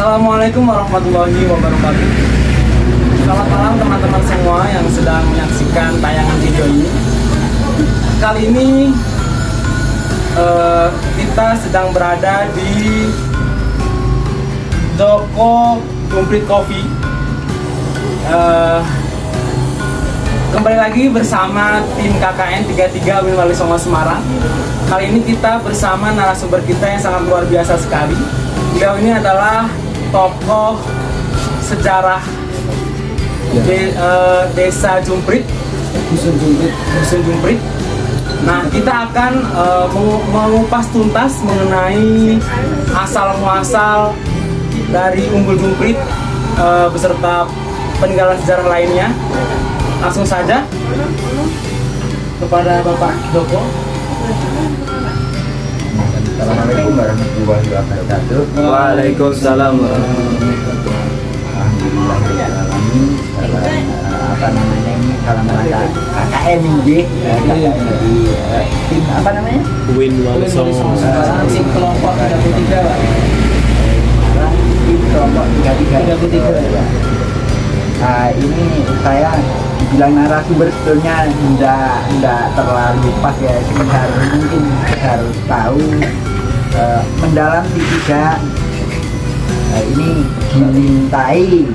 Assalamualaikum warahmatullahi wabarakatuh. Selamat malam teman-teman semua yang sedang menyaksikan tayangan video ini. Kali ini kita sedang berada di toko Jumprit Coffee. Kembali lagi bersama tim KKN 33 Win Wali Songo Semarang. Kali ini kita bersama narasumber kita yang sangat luar biasa sekali. Beliau ini adalah tokoh sejarah desa Jumprit, Dusun Jumprit. Nah, kita akan mengupas tuntas mengenai asal muasal dari Umbul Jumprit beserta peninggalan sejarah lainnya. Langsung saja kepada Bapak Joko. Assalamualaikum warahmatullahi wabarakatuh. Waalaikumsalam warahmatullahi wabarakatuh. Alhamdulillahirobbilalamin. Apa namanya ini kalau mereka KKN ini di tim apa namanya? Win Wali Songo. Tim kelompok 33. Tim kelompok 33. Nah, ini saya dibilang narasumber sebetulnya tidak terlalu pas ya, sekedar mungkin harus tahu mendalam tidak. Ini dimintai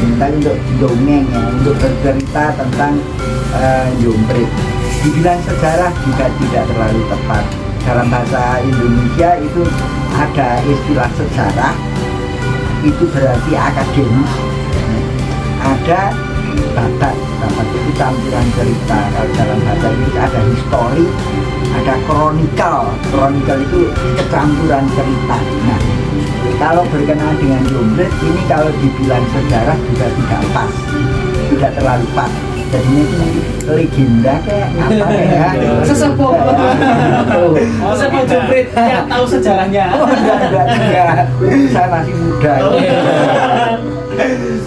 untuk dongeng ya, untuk bercerita tentang Jumprit. Dibilang sejarah juga tidak terlalu tepat. Dalam bahasa Indonesia itu ada istilah sejarah, itu berarti akademis. Ada babat itu campuran cerita. Kalau dalam bahasa Inggris ada histori, ada kronikal itu kecampuran cerita. Nah, kalau berkenaan dengan Jumprit ini kalau dibilang sejarah juga tidak pas, tidak terlalu pas. Jadinya ini legenda kayak apa ya? Sesepuh Jumprit yang tahu sejarahnya. Enggak. Saya masih muda.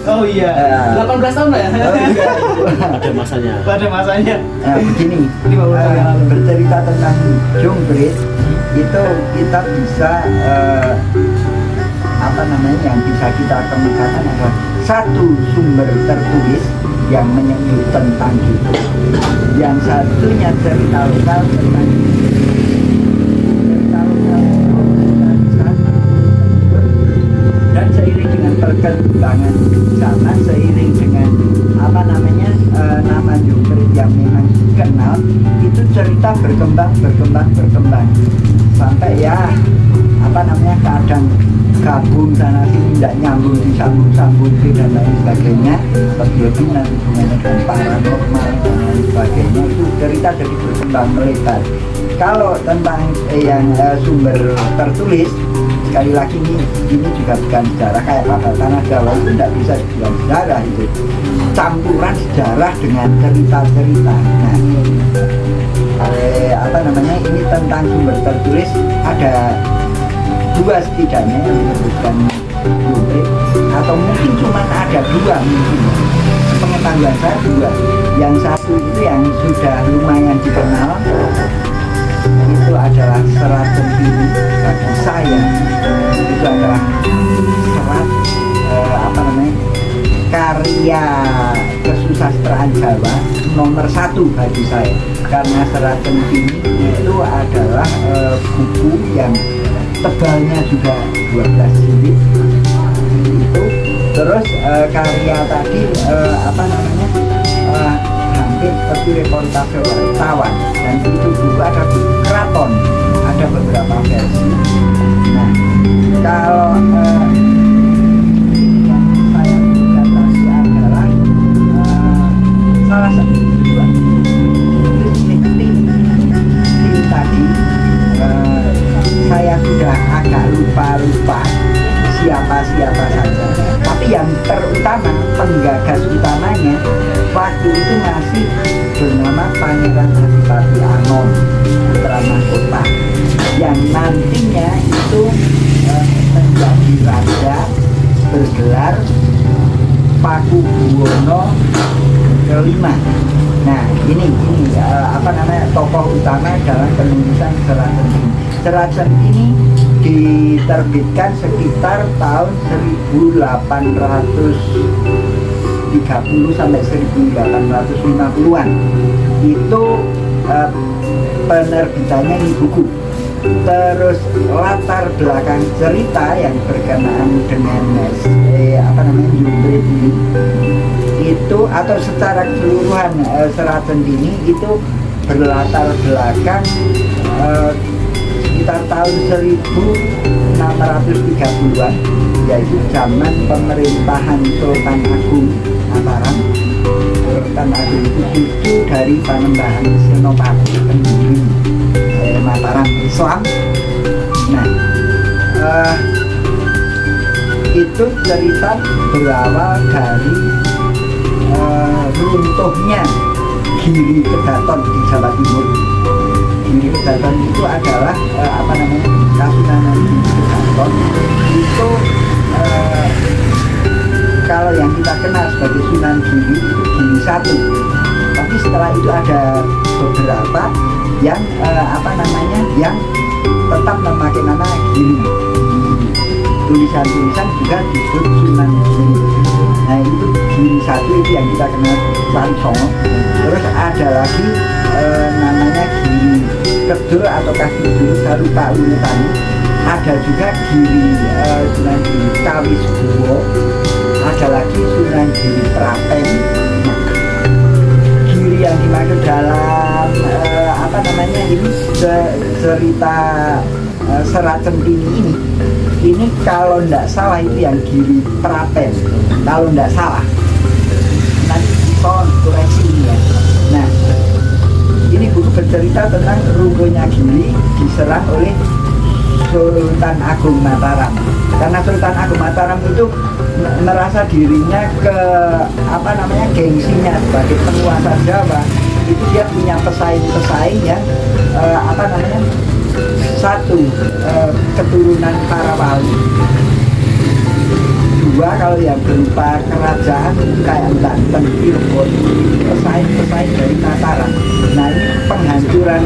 Oh iya, 18 tahun lah ya? Oh iya. Ada masanya. Nah, begini, bercerita tentang Jumprit itu kita bisa yang bisa kita kemukakan adalah satu sumber tertulis yang menyebut tentang itu, yang satunya cerita lokal tentang dan seiring dengan perkembangan zaman, seiring dengan nama Jumprit yang memang dikenal, itu cerita berkembang sampai ya kadang gabung sana sini, tidak nyambung, disambung dan lain sebagainya, terjadi nanti hubungannya dengan paranormal dan lain sebagainya. Itu cerita jadi berkembang melebar. Kalau tentang yang sumber tertulis, sekali lagi ini juga bukan sejarah kayak pada tanah Jawa, itu tidak bisa dibilang sejarah, itu campuran sejarah dengan cerita-cerita. Nah, ini tentang sumber tertulis ada dua setidaknya yang menyebutkan Jumprit, atau mungkin cuma ada dua, mungkin pengetahuan saya dua. Yang satu itu yang sudah lumayan dikenal, itu adalah Serat Centini. Bagi saya itu adalah serat karya kesusastraan Jawa nomor 1 bagi saya, karena Serat Centini itu adalah buku yang tebalnya juga 12 jilid itu. Terus karya tadi hampir seperti reportase wartawan, dan itu buku ada buku keraton, ada beberapa versi. Nah, kalau yang saya batasi adalah salah satu tim tadi, saya sudah agak lupa siapa saja, tapi yang terutama penggagas utamanya waktu itu masih bernama Pangeran Adipati Anom Putra Mahkota, yang nantinya itu menjadi raja bergelar Pakubuwono kelima. Nah, ini tokoh utama dalam penulisan Serat Centini. Serat Centini diterbitkan sekitar tahun 1830 sampai 1850-an. Itu penerbitannya ini buku. Terus latar belakang cerita yang berkenaan dengan Yubrit ini itu, atau secara keseluruhan Serat Centini itu berlatar belakang sekitar tahun 1630-an, yaitu zaman pemerintahan Sultan Agung Mataram. Sultan Agung itu cucu dari Panembahan Senopati pendiri Mataram Islam. Nah, itu cerita berawal dari runtuhnya Giri Kedaton di Jawa Timur. Giri Kedaton itu adalah Kasunanan Giri Kedaton itu kalau yang kita kenal sebagai Sunan Giri itu Giri satu. Tapi setelah itu ada beberapa yang yang tetap memakai nama Giri. Tulisan-tulisan juga disebut Sunan Giri. Nah, itu Giri satu itu yang kita kenal Wali Songo. Terus ada lagi namanya Giri Kedul atau Kidul, saya lupa urutannya. Ada juga Giri Sunan Giri Kawisbowo. Ada lagi Sunan Giri Prapen. Nah, Giri yang dimaksud dalam ini cerita Serat Centini ini kalau tidak salah itu yang Giri Prapen, kalau tidak salah. Nanti tolong koreksi ini ya. Nah, ini buku bercerita tentang runtuhnya Giri diserang oleh Sultan Agung Mataram. Karena Sultan Agung Mataram itu merasa dirinya gengsinya sebagai penguasa Jawa, itu dia punya pesaing-pesaing yang satu keturunan para wali, dua kalau yang berupa kerajaan kayak Banten, Cirebon, pesaing-pesaing dari Mataram. Nah, ini penghancuran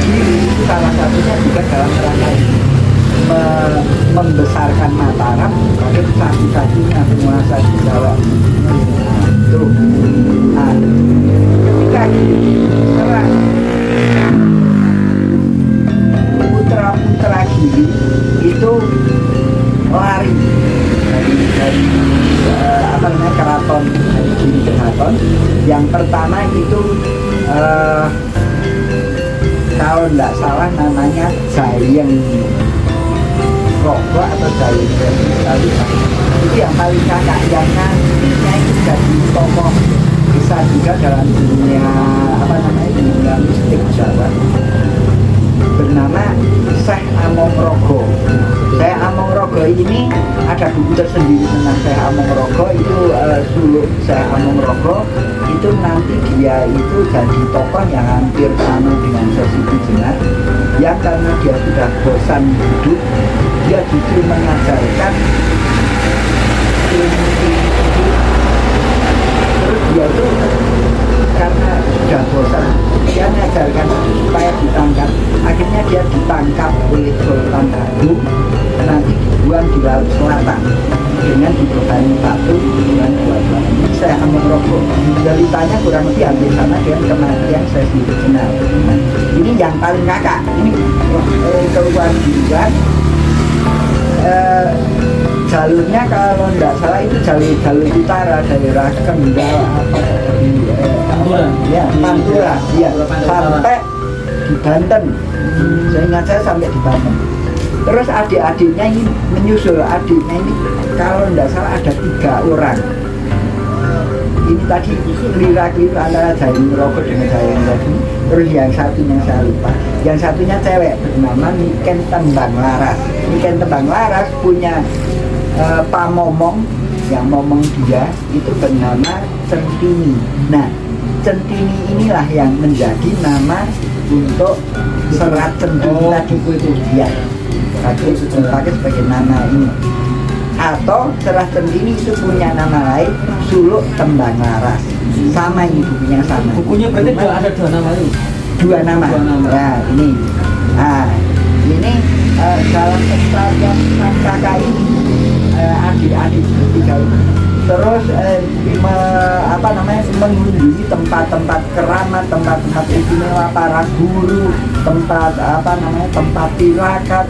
Giri salah satunya juga dalam rangka membesarkan Mataram sebagai satu-satunya penguasa di Jawa. Tuh. Nah, ketika serang putra-putra Giri itu lari dari keraton Giri Kedaton. Yang pertama itu kalau tidak salah namanya Jayeng Rogo atau Jayeng itu yang paling kakak, yang nantinya itu jadi tokoh besar juga dalam dunia dunia mistik Jawa, bernama Syekh Amongrogo. Syekh Amongrogo ini ada buku tersendiri tentang Syekh Amongrogo. Itu suluk Syekh Amongrogo itu nanti dia itu jadi tokoh yang hampir sama dengan Sesuci Jenar, yang karena dia sudah bosan hidup, dia justru mengajarkan ilmu. Terus dia itu karena sudah bosan, dia mengajarkan supaya ditangkap. Akhirnya dia ditangkap oleh Sultan Agung, nanti dibuang di Laut Selatan dengan dibebani batu dengan dua-dua. Saya Amongrogo ceritanya kurang lebih hampir sama dengan kematian Sesuci Jenar. Nah, ini yang paling kakak. Ini keluar duluan. Jalurnya kalau tidak salah itu jalur utara, daerah Kendal Pantura, sampai di Banten. Saya ingat saya sampai di Banten. Terus adik-adiknya ini menyusul. Adiknya ini kalau tidak salah ada 3 orang. Ini tadi keliru antara Jayeng Rogo dengan Jayeng tadi. Terus yang satunya saya lupa. Yang satunya cewek bernama Niken Tembang Laras. Niken Tembang Laras punya pamomong, yang momong dia itu bernama Centini. Nah, Centini inilah yang menjadi nama untuk Serat Centini tadi itu dia dipakai sebagai nama ini. Atau Serat Centini itu punya nama lain Suluk Tembang Laras. Sama ini bukunya sama. Bukunya berarti ada 2 nama itu. 2 nama. Nah, ini. Nah, ini dalam keseharian sang kakak ini adik-adik bertiga ini terus mengunjungi tempat-tempat keramat, tempat-tempat istimewa para guru, tempat tempat tirakat,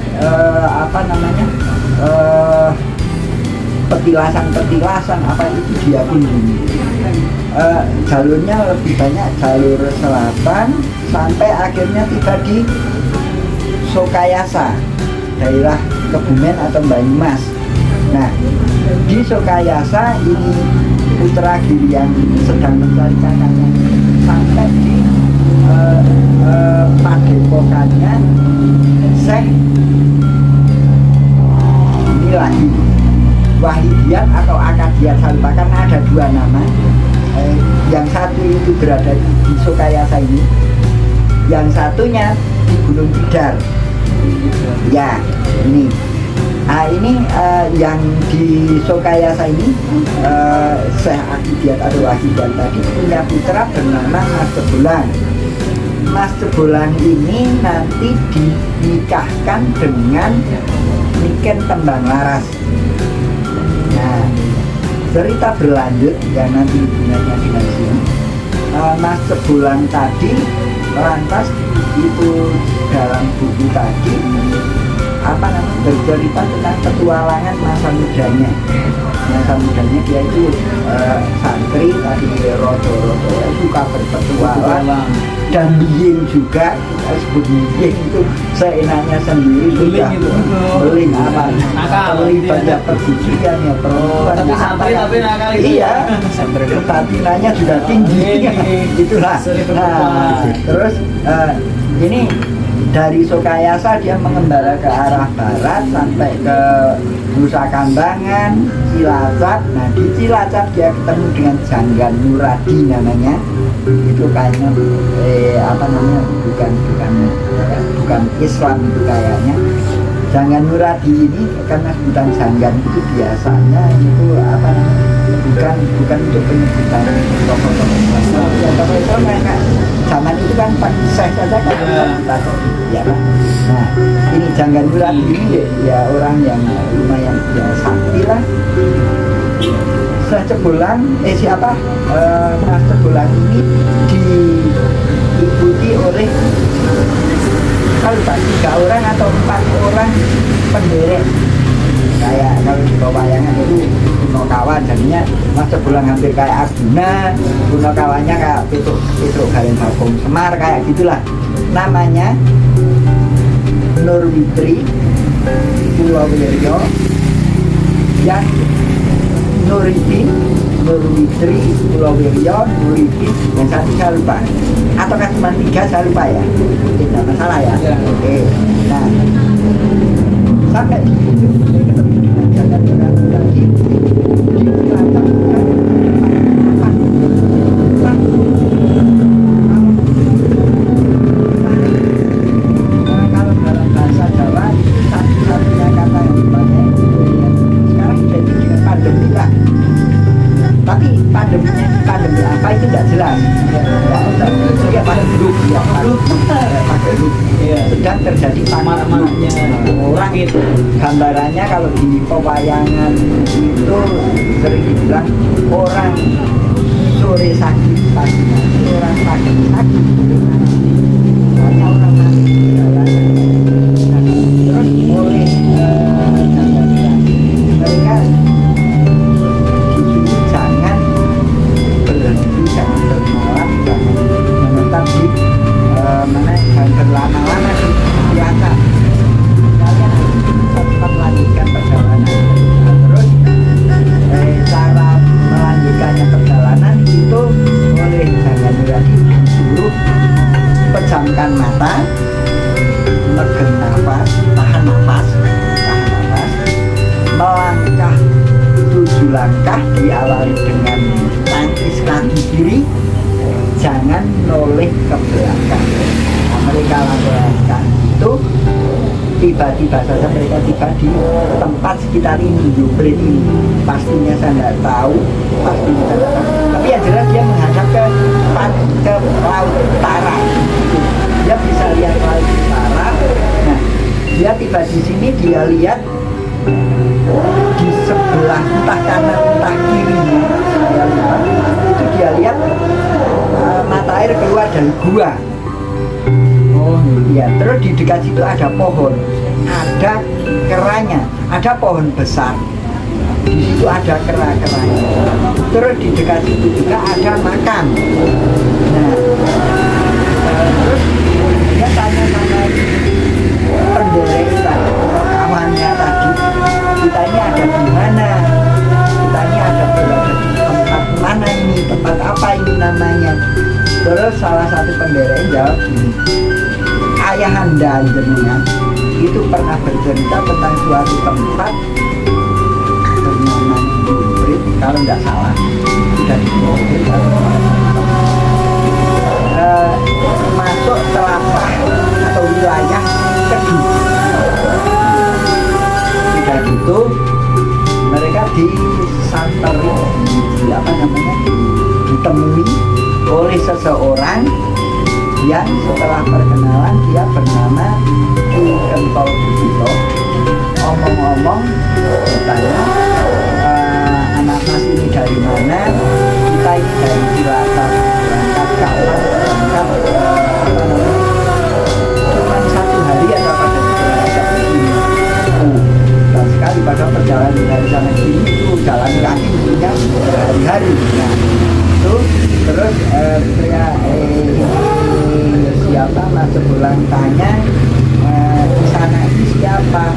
petilasan apa itu dia kunjungi. Jalurnya lebih banyak jalur selatan sampai akhirnya tiba di Sokayasa, daerah Kebumen atau Banyumas. Nah, di Sokayasa ini putra Giri yang sedang mencari kakaknya sampai di padepokannya Syekh Milahi Wahidiat atau Akadiat, saya lupa karena ada dua nama. Yang satu itu berada di Sokayasa ini, yang satunya di Gunung Tidar. Ya, ini. Ini yang di Sokayasa ini Syekh Akadiat atau Wahidiat tadi punya putra bernama Mas Cebolang. Mas Cebolang ini nanti dinikahkan dengan Niken Tembang Laras. Nah, cerita berlanjut yang nanti hubungannya dengan sini. Mas Cebolang tadi lantas itu dalam buku tadi bercerita tentang petualangan masa mudanya. Masa mudanya dia itu santri tadi rodo-rodo suka berpetualang dan biing juga, sebut biing itu seenaknya sendiri sudah beling apa beling banyak perbucikan ya perempuan tapi nakal itu. Iya, kebatinannya juga tinggi. Itulah. Nah, terus ini dari Sokayasa dia mengembara ke arah barat sampai ke Nusa Kambangan, Cilacap. Nah, di Cilacap dia ketemu dengan Janggan Nuradi namanya. Itu kayaknya bukan Islam itu kayaknya. Janggan Nuradi ini karena sebutan Janggan itu biasanya itu bukan untuk penyebutan tokoh-tokoh Islam. Ya, tokoh Islam mereka zaman itu kan Pak Syekh saja kan ya Pak. Nah, ini Janggan Nuradi ini ya orang yang lumayan biasa lah. Mas Cebolang ini diikuti oleh kalau 3 orang atau 4 orang penderek. Kayak kalau di wayangan itu Punokawan, jadinya Mas Cebolang hampir kayak Arjuna, Punokawannya kayak Petruk Galen Bagong Semar, kayak gitulah. Namanya Nurwitri Purwowiryo, yang Nurwitri Purwowiryo, Nuridin, yang satu saya lupa. Ataukah cuma 3 saya lupa ya? Tidak masalah ya. Oke. Nah, sampai di situ saya ketemu dengan Janggan lagi di Cilacap. Kalau dalam bahasa Jawa itu satu-satunya kata yang dipakai sekarang identik dengan pandemi lah. Tapi pandemi apa itu tidak jelas. Dia pakai grup, pakai grup. Sedang terjadi pamannya orang itu. Gambarannya kalau di pewayangan itu sering dibilang orang sore sakit pagi, orang pagi sakit. Hanya orang mati terus oleh mereka disuruh jangan berhenti, jangan bermalam, jangan menetap di jangan berlama-lama di atas. Kalian cepat melanjutkan perjalanan. Terus cara melanjutkannya perjalanan itu oleh Janggan Nuradi disuruh pejamkan mata, megang nafas, tahan nafas, melangkah 7 langkah diawali dengan tangkis kaki kiri, jangan noleh ke belakang. Nah, mereka lakukan itu, tiba-tiba saja mereka tiba di tempat sekitar ini, Yukrit ini. Pastinya saya tidak tahu, tapi yang jelas dia menghadap ke laut utara. Dia bisa lihat laut utara. Nah, Dia tiba di sini, dia lihat di sebelah entah kanan entah kirinya, saya lihat itu dia lihat mata air keluar dari gua. Oh, Ya, terus di dekat situ ada pohon, ada keranya, ada pohon besar. Di situ ada kera-keranya. Terus di dekat situ juga ada makam. Nah, terus dia tanya sama penderita kawannya tadi, kita ini ada di mana? Kita ini ada berada di tempat mana ini? Tempat apa ini namanya? Terus salah satu penderita jawab gini, ayahanda jenengan itu pernah bercerita tentang suatu tempat bernama Jumprit, kalau nggak salah sudah diproses masuk telapak atau wilayah kedua. Sudah gitu mereka disanteri, ditemui oleh seseorang yang setelah perkenalan dia bernama Ki Kentol Bugito. Omong-omong ditanya, anak mas ini dari mana? Kita ini dari Cilacap. Berangkat kapan? Berangkat cuma 1 hari atau pada Cilacap ini. Dan sekali pada perjalanan dari sana sini itu jalan kaki punya berhari-hari. Nah, itu terus pria siapa mas sebulan tanya, di sana ini siapa?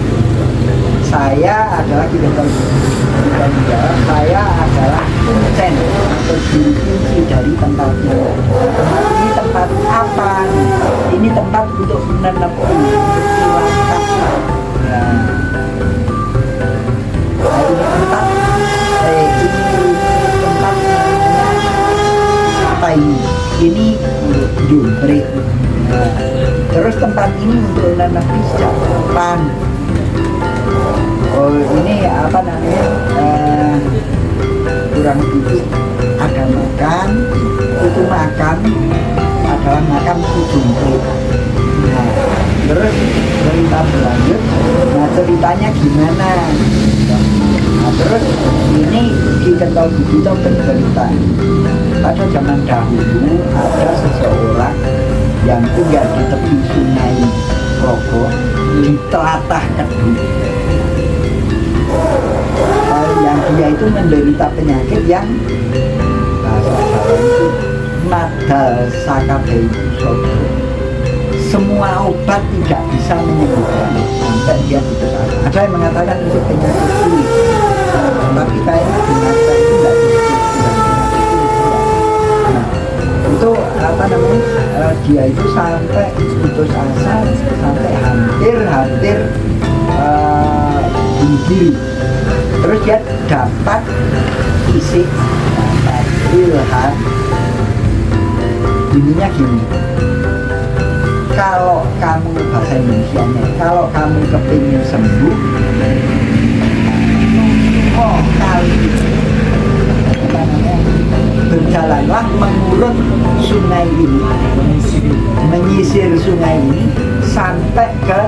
Saya adalah kita menjawab, saya adalah kuncen atau juru kunci dari tempat ini. Tempat ini tempat apa? Ini tempat untuk menepi, untuk silangkap. Ini untuk Jumprit. Terus tempat ini untuk menepi sejak kapan? Oh, ini apa namanya? Kurang lebih ada makan, itu makan adalah makam Jumprit. Nah, terus cerita berlanjut. Nah, ceritanya gimana? Nah, terus ini Ki Kentol Bugito bercerita. Pada zaman dahulu ada seseorang yang tinggal di tepi sungai Rogo di telatah Kedung. Yang dia itu menderita penyakit yang bahasa Jawa itu nadal sakabehi sodo. Semua obat tidak bisa menyembuhkan sampai dia putus asa. Ada yang mengatakan itu penyakit kulit, tapi kayaknya binatang itu tidak disebut penyakit. Nah, itu apa namanya? Dia itu sampai putus asa, sampai hampir bunuh diri. Terus dia dapat isi, dapat ilham. Bunyinya gini, kalau kamu bahasa Indonesianya, kalau kamu kepingin sembuh, oh kali apa namanya, berjalanlah mengurut sungai ini, menyisir sungai ini sampai ke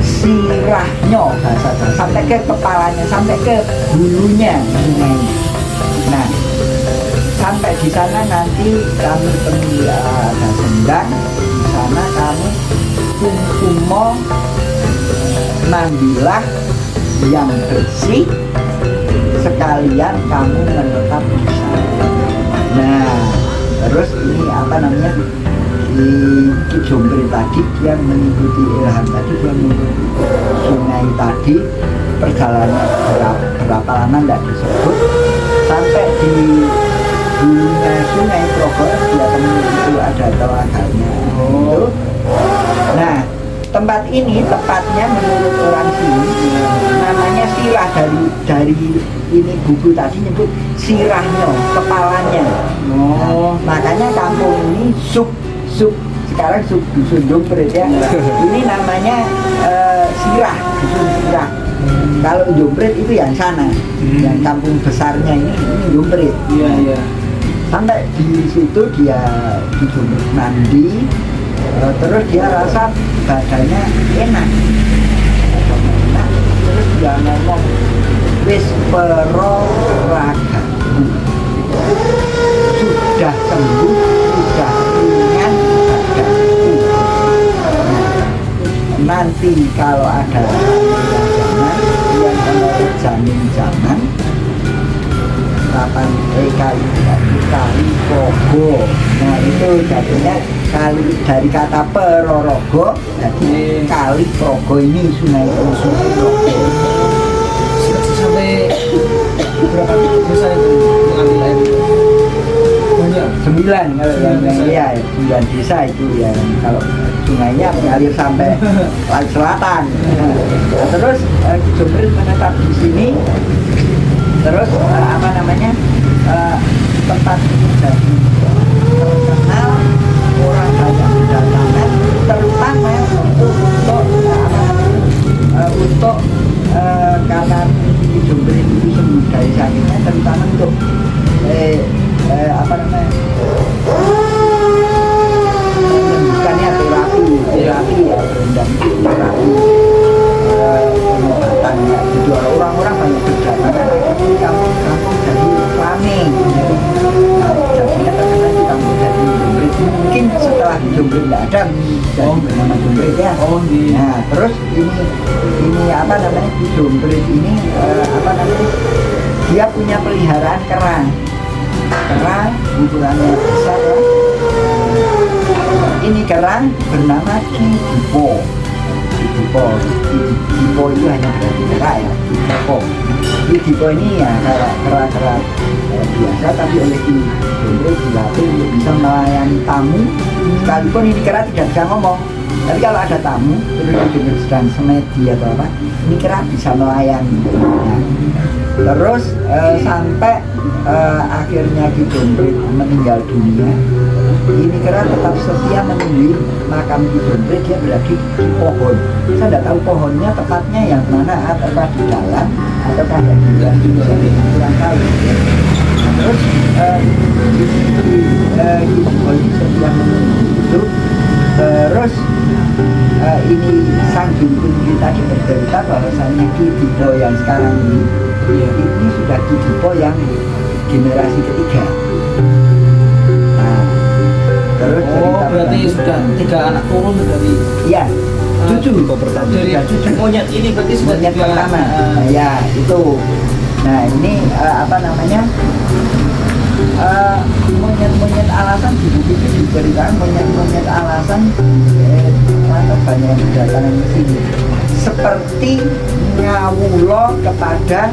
sirahnya, bahasa sampai ke kepalanya, sampai ke hulunya sungai ini. Nah, sampai di sana nanti kamu temui ada sendang. Di sana kamu kumkumo, mandilah yang bersih, sekalian kamu menetap di sana. Nah, terus ini apa namanya, di Ki Jumprit tadi dia mengikuti ilham tadi, dia mengikuti sungai tadi, perjalanan berapa lama tidak disebut, sampai di hulunya sungai Progo dia temui itu ada telaganya. Itu. Nah, tempat ini tepatnya menurut orang sini namanya sirah, dari ini buku tadi nyebut sirahnya, kepalanya. Nah, makanya kampung ini sub sekarang sub dusun Jumprit ya. Ini namanya sirah, dusun sirah. Kalau Jumprit itu yang sana, yang kampung besarnya ini Jumprit. Iya. Sampai di situ dia di Jumprit mandi, terus dia rasa badannya enak, terus dia ngomong wis peroragamu sudah sembuh, sudah ringan badanku. Nanti kalau ada jangan yang menurut jamin kapan kali pogo. Nah itu jadinya kali dari kata perorogo jadi kali progo ini sungai Rogo. Sampai berapa desa itu mengambil air? Banyak. 9 kalau yang ya 9 desa itu ya, kalau sungainya mengalir sampai laut selatan. Nah, terus Jibril menetap di sini. Terus apa namanya, tempat ini jadi terkenal, orang banyak berdatangan, terutama untuk karena Jibril itu sembuh dari sakitnya, terutama untuk apa namanya, bukannya terapi ya, dan terapi pengobatan ya. Jadi orang-orang banyak berdatangan, di kampung jadi rame. Jadinya terkenal di kampung jadi Jombrit. Mungkin setelah di Jombrit nggak ada jadi bernama Jombrit ya. Nah terus ini apa namanya, di Jombrit ini apa namanya, dia punya peliharaan kerang ukurannya besar ya. Ini kerang bernama Kidipo. Kidipo itu hanya berarti kera ya, Kidipo ini ya kayak kera biasa, tapi oleh Jombrit dilatih untuk bisa melayani tamu. Sekalipun ini kera tidak bisa ngomong, tapi kalau ada tamu terus Jombrit sedang semedi atau apa, ini kera bisa melayani. Nah, terus sampai akhirnya Ki Jombrit meninggal dunia, ini kera tetap setia menunggu makam Ki Jombrit. Dia berada di pohon. Saya tidak tahu pohonnya tepatnya yang mana, ataukah di dalam ataukah di luar, kurang tahu. Terus Ki Jombrit setia menunggu itu. Terus ini sang Jombrit tadi bercerita bahwasannya Kidipo yang sekarang ini sudah Kidipo yang generasi ketiga. Nah, terus berarti sudah 3 anak turun dari cucu pertama. dari cucu monyet ini, berarti sudah monyet pertama. Ya itu. Nah ini apa namanya, monyet alasan di buku itu diberikan monyet alasan lantas banyak yang berdatangan ke sini seperti ngawulo kepada,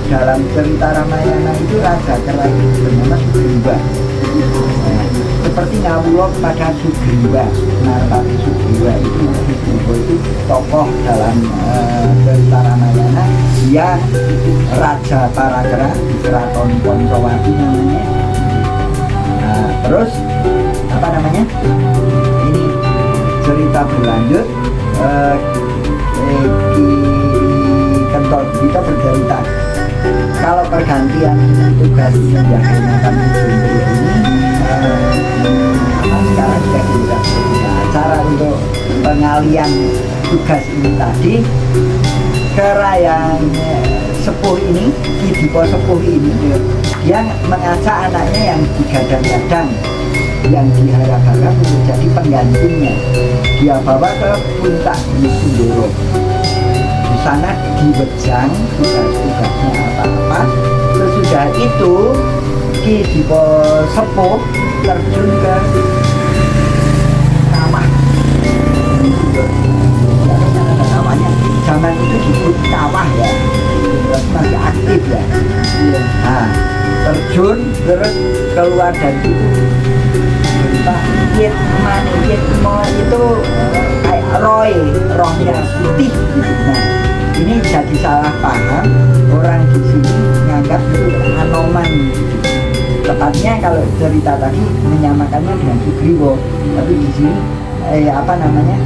dalam cerita Ramayana itu raja kera itu bernama Sugriwa. Nah, seperti ngawulo kepada Sugriwa, Narpati Sugriwa itu tokoh dalam cerita Ramayana. Dia raja para kera di keraton Poncowati namanya. Nah, terus apa namanya, ini cerita berlanjut. Di kantor kita bercerita kalau pergantian tugas menjaga makam Jombrit ini, sekarang sudah dibuat acara untuk pengalian tugas ini tadi. Kera yang sepuh ini, Kidipo sepuh ini, dia mengajak anaknya yang digadang-gadang, yang diharap-harap untuk jadi penggantinya. Dia bawa ke puncak Gunung Sindoro. Di sana diwejang tugas-tugasnya apa-apa. Sesudah itu Kidipo sepuh terjun ke kawah. Namanya zaman itu disebut kawah ya, masih aktif ya. Nah, terjun terus keluar dari situ. Yitmo itu kayak rohnya putih gitu. Nah, ini jadi salah paham, orang di sini menganggap itu Anoman gitu. Tepatnya kalau cerita tadi menyamakannya dengan Sugriwa, tapi di sini apa namanya,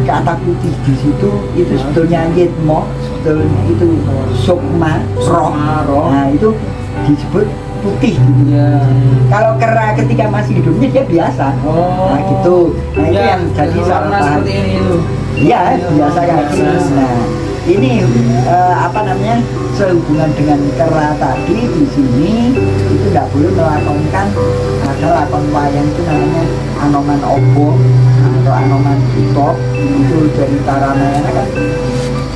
kata putih di situ itu sebetulnya Yitmo, sebetulnya itu Sukma roh. Nah itu disebut putih gitu. Iya. Kalau kera ketika masih hidupnya dia biasa. Oh. Nah gitu. Nah itu Ya, yang jadi salah warna paham. seperti ini itu. Iya, biasa kayak gitu. Biasa. Nah, ini apa namanya, sehubungan dengan kera tadi di sini itu nggak boleh melakonkan ada lakon wayang itu namanya Anoman Obong atau Anoman Sinta. Itu cerita Ramayana kan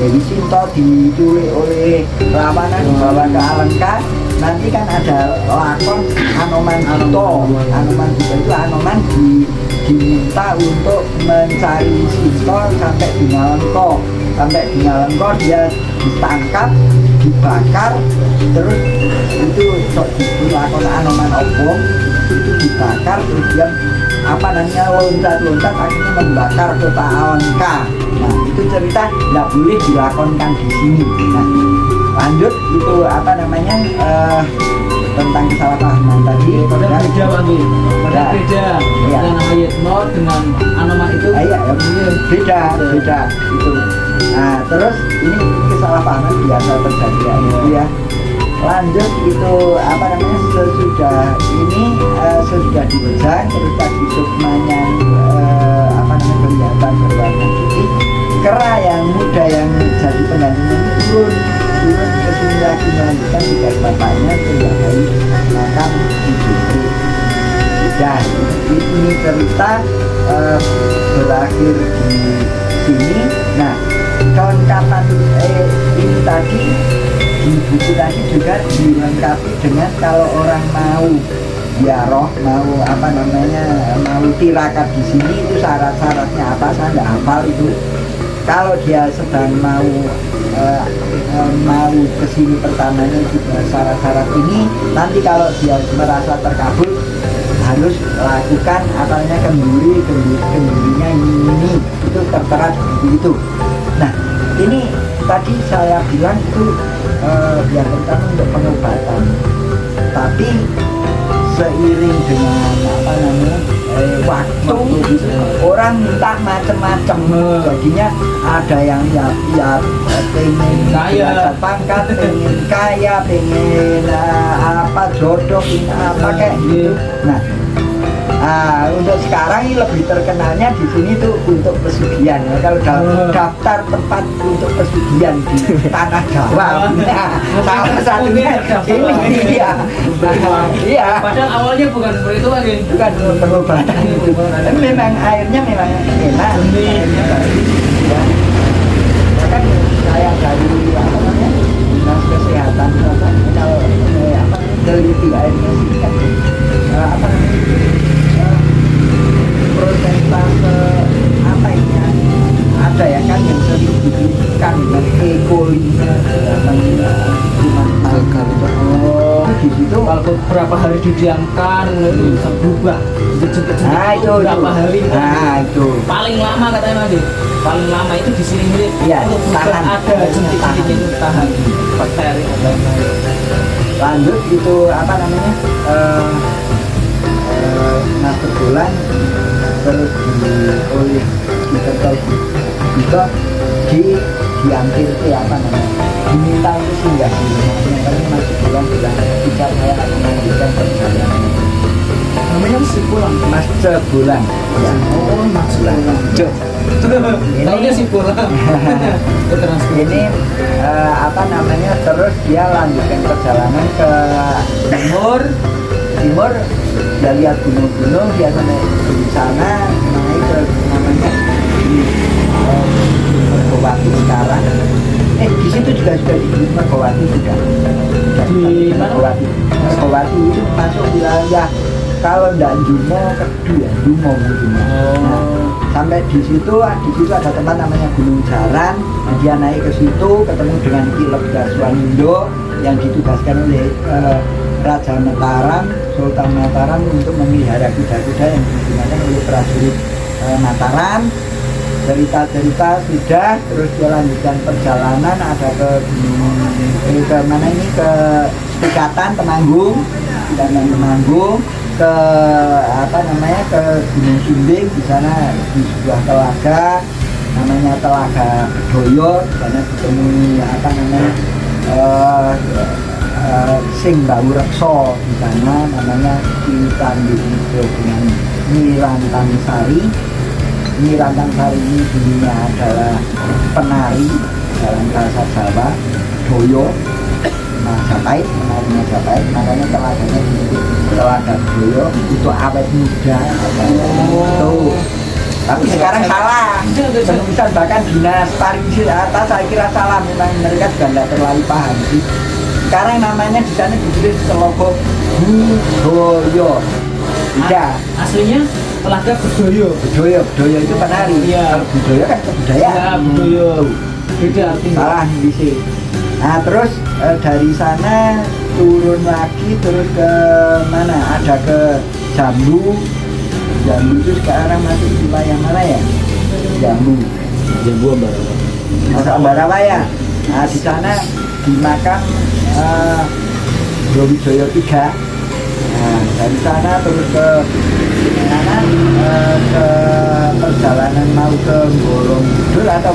Dewi Sinta diculik oleh Rawana dibawa ke Alengka. Nanti kan ada lakon Anoman Sinta. Anoman Sinta itu Anoman diminta untuk mencari Sinta sampai di Ngalengka. Sampai di Ngalengka dia ditangkap, dibakar, terus itu lakon Anoman Obong itu dibakar, terus dia apa namanya loncat-loncat akhirnya membakar kota Alengka. Nah itu cerita nggak boleh dilakonkan di sini. Nah lanjut itu apa namanya tentang kesalahpahaman tadi. Padahal Nah, beda Pak Bi. Padahal Ya. beda. Iya. Dengan nama Yitno dengan Anoman itu. iya, beda itu. Nah terus ini kesalahpahaman biasa terjadi ya, itu ya. Lanjut itu apa namanya sesudah diwejang terus tadi sukmanya apa namanya kelihatan berwarna putih. Kera yang muda yang jadi penggantinya ini turun ke sini lagi melanjutkan tugas bapaknya sehingga hari makan di Jupri. Dan ini cerita berakhir di sini. Nah kelengkapan ini tadi di buku tadi juga dilengkapi dengan kalau orang mau ziarah, mau apa namanya, mau tirakat di sini itu syarat-syaratnya apa saya nggak hafal itu. Kalau dia sedang mau ke sini pertamanya juga syarat-syarat ini, nanti kalau dia merasa terkabul harus lakukan apa namanya kendurinya ini itu tertera di buku itu. Nah ini tadi saya bilang itu yang pertama untuk pengobatan, tapi seiring dengan apa namanya waktu orang minta macam-macam, jadinya ada yang ya pengen Kaya. pangkat, pengen kaya, pengen apa jodoh, pengen apa kayak gitu. Nah untuk sekarang ini lebih terkenalnya di sini tuh untuk pesugihan ya. Kalau daftar tempat untuk pesugihan di tanah Jawa, nah, salah satunya ini ya. Iya. Padahal awalnya bukan seperti itu Pak Bi. Bukan pengobatan itu. Tapi memang airnya memang enak. Airnya bagus. Ya. Bahkan saya dari apa namanya dinas kesehatan kalau apa teliti airnya sih kan apa namanya prosentase apa ini ya, ada ya kan yang sering diberikan dengan E. coli-nya cuma di situ Kalau beberapa hari didiamkan itu bisa berubah. nah itu berapa hari. nah itu Paling lama katanya Pak Bi. Paling lama itu di sini Iya, untuk tahan. ada jentik-jentiknya itu tahan bakteri atau lanjut itu apa namanya masuk bulan terus oleh diketel juga diambil ke apa namanya diminta itu singgah di rumahnya karena masuk bulan bilang tidak saya akan melanjutkan perjalanan namanya mesti pulang. mas sebulan ya Oh, maksudnya. Cuk. Taunya sih pulang. Ini apa namanya terus dia lanjutkan perjalanan ke timur dia lihat gunung-gunung dia sampai di sana naik ke namanya di Mergowati sekarang di situ juga sudah di Mergowati juga Di mana? Mergowati itu masuk wilayah kalau ndak Jumo Kedu ya Jumo mungkin. Nah, sampai di situ ada tempat namanya Gunung Jaran. Nah, dia naik ke situ ketemu dengan Ki Lebda Swanindo yang ditugaskan oleh Raja Mataram, Sultan Mataram untuk memelihara kuda-kuda yang digunakan oleh prajurit Mataram. Cerita-cerita sudah, terus dia lanjutkan perjalanan ada ke mana ini ke Pikatan Temanggung, ke apa namanya ke Gunung Sumbing. Di sana di sebuah telaga namanya Telaga Bedoyo, di sana ketemu apa namanya sing bau rekso di sana namanya Ki Tanding dengan Nyi Rantang Sari. Nyi Rantang Sari ini dulunya adalah penari dalam bahasa Jawa, Doyo Majapahit, menari Majapahit, makanya telaganya disebut Telaga Doyo, itu awet muda. Tuh. Tapi sekarang salah, penulisan bahkan dinas pariwisata atas saya kira salah, memang mereka juga tidak terlalu paham sih. Sekarang namanya di sana ditulis logo Budoyo. Tidak. Aslinya Telaga Bedoyo. Bedoyo itu penari. Iya. Kalau Budoyo kan kebudayaan. Ya, Bedoyo. Beda artinya. Salah di sini. Nah terus dari sana turun lagi terus ke mana? Ada ke Jambu. Jambu itu sekarang masih di wilayah mana ya? Jambu. Jambu Ambarawa. Masa Ambarawa ya. Nah di sana di makam Brawijaya III. Nah dari sana terus ke mana? Ke perjalanan mau ke Borobudur atau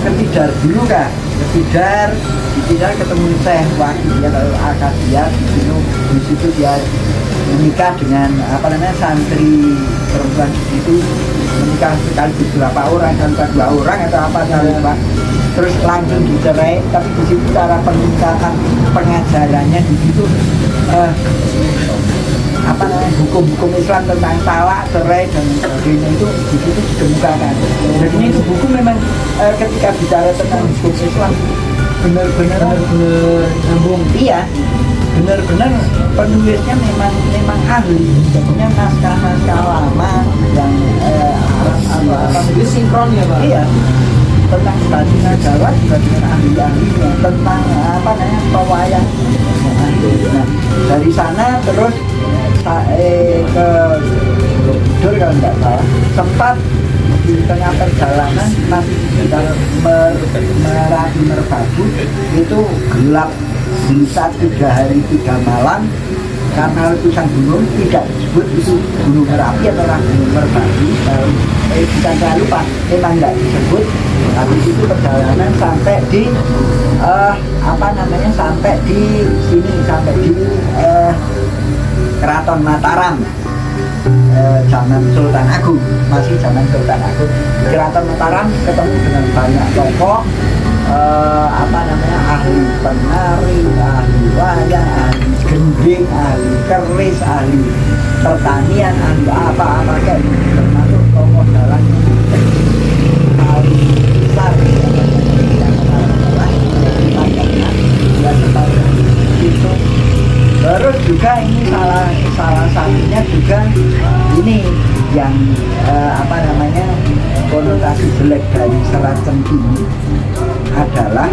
ke Tidar dulu kah? Ke Tidar, di Tidar ketemu Syekh Waki dia kalau Akasia di situ dia menikah dengan santri perempuan di situ, menikah sekali beberapa orang sampai 2 orang atau apa saya lupa. Terus langsung dicerai, tapi di situ cara peningkatan pengajarannya di situ hukum-hukum Islam tentang talak, cerai dan sebagainya itu di situ dikemukakan. Jadi itu buku memang ketika bicara tentang hukum Islam benar-benar nyambung. Iya, benar-benar penulisnya memang ahli. Tentunya naskah-naskah lama yang Jadi sinkron ya, Pak? iya, tentang batina Jawa juga dengan ahli-ahlinya, tentang pewayang. Nah, dari sana terus ke Borobudur kalau nggak salah, sempat di tengah perjalanan masih di sekitar Merapi Merbabu itu gelap bisa 3 hari 3 malam karena letusan gunung tidak disebut itu Gunung Merapi atau Gunung Merbabu. Bukan saya lupa, memang nggak disebut. Habis itu perjalanan sampai di sampai di sini, sampai di Keraton Mataram, zaman Sultan Agung, masih zaman Sultan Agung. Di Keraton Mataram ketemu dengan banyak tokoh ahli penari, ahli wayang, ahli gending, ahli keris, ahli pertanian, ahli apa-apa kayak termasuk tokoh dalang ahli besar itu. Terus juga ini salah satunya juga ini yang konotasi jelek dari Serat Centini adalah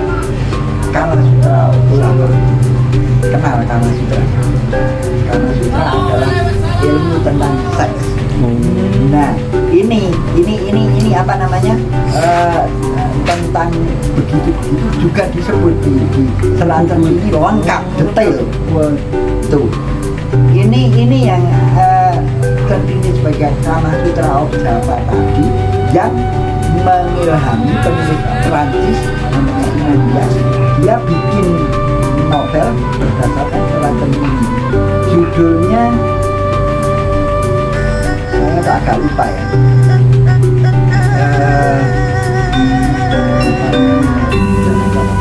Kamasutra Utama. Kenal Kamasutra? Kamasutra adalah ilmu tentang seks. Nah, ini tentang begitu juga disebut di Selat Centini lengkap detail. Tuh. Ini yang Centini sebagai Kamasutra of Java tadi yang mengilhami penulis Prancis namanya India. Dia bikin novel berdasarkan Selat Centini. Judulnya saya agak lupa ya.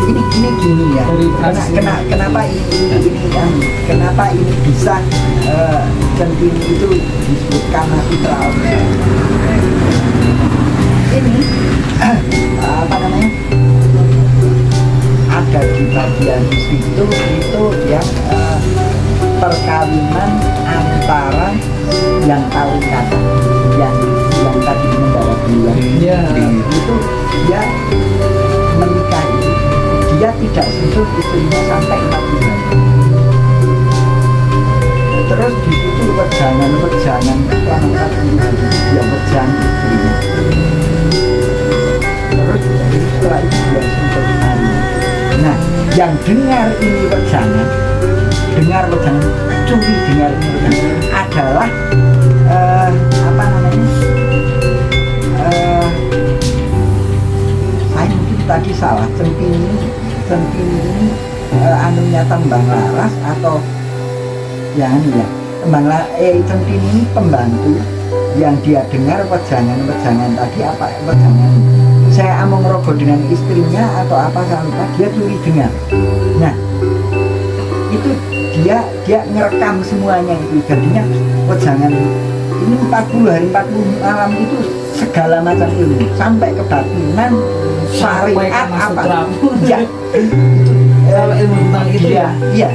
Ini gini ya. Kenapa ini bisa Centini itu disebut Kamasutra? Ini ada di bagian situ itu yang perkawinan antara yang kawin kata yang tadi membawa bulan itu dia menikah, dia tidak sentuh istrinya sampai 4 bulan. Terus di situ wejangan selama 4 bulan dia wejan istrinya. Terus setelah itu dia sentuh istrinya. Nah, yang dengar ini wejangan, adalah saya mungkin tadi salah. Centini ini anunya tembang laras atau yang ini ya tembang centini ini pembantu yang dia dengar wejangan tadi apa wejangan saya among rogo dengan istrinya atau apa sampai dia tuli dengar. Nah itu dia ngerekam semuanya itu jadinya wejangan ini 40 hari 40 malam itu segala macam ilmu sampai kebatinan syariat apa ya Kalau ilmu tentang itu ya. Iya.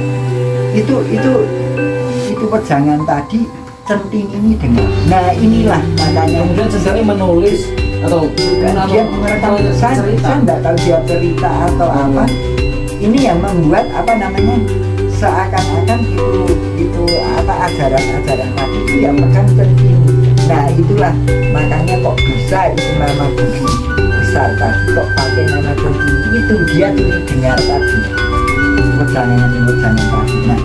Itu wejangan tadi centini ini dengar. Nah inilah makanya Kemudian sesekali menulis atau dia merekam saya nggak tahu dia cerita atau apa. Ini yang membuat apa namanya seakan-akan itu apa ajaran tadi itu yang megang centini. Nah itulah makanya kok bisa itu nama buku besar tadi kok pakai nama centini itu dia tuh dengar tadi wejangan tadi. Nah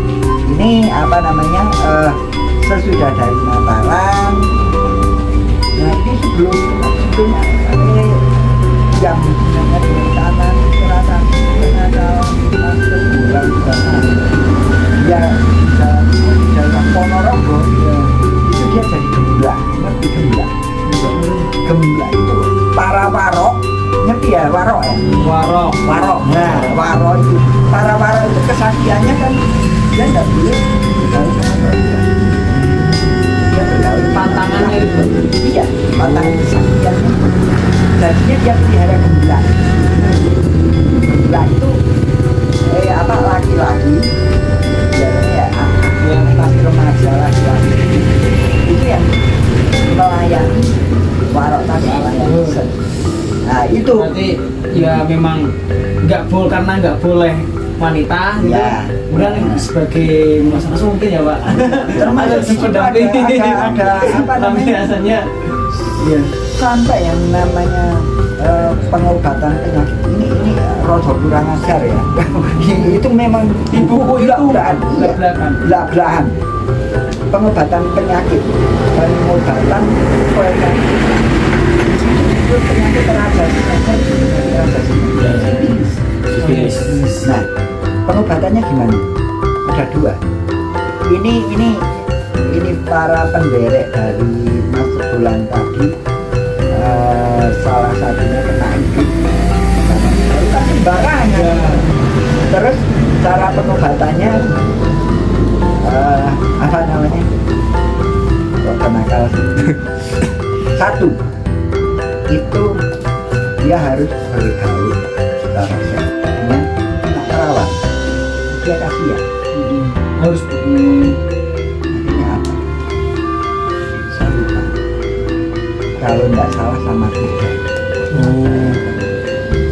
ini apa namanya sesudah dari Natalan. Nah ini sebelum jam namanya di tanah terasa masuk bulan ya dalam Ponorogo itu dia jadi gembla, ngerti gembla itu para warok, ngerti ya warok ya warok. Nah warok itu para warok itu kesaksiannya kan dia nggak boleh pantangannya itu. Iya, pantangan kesaksiannya. Jadinya dia pelihara gembla. Gembla itu apa laki-laki biasanya ya masih remaja laki-laki itu yang melayani warok tadi melayani. Nah itu berarti ya memang nggak boleh wanita gitu. Ya. Kemudian sebagai masyarakat mungkin ya Pak. termasuk di situ ada apa namanya biasanya ya, sampai yang namanya pengobatan penyakit ini rodo kurang ajar ya. Itu memang di buku itu belak-belakan pengobatan penyakit itu penyakit sifilis. Nah pengobatannya gimana? Ada dua. Ini para penderek dari Mas Bulan tadi salah satunya kena hidup karena sembarangan. Terus cara pengobatannya apa namanya? Kok kenakal sih? Satu itu dia harus bergaul secara sehat dengan anak perawat. Dia kasihan harus artinya apa? Saya lupa. Kalau nggak salah sama kuda.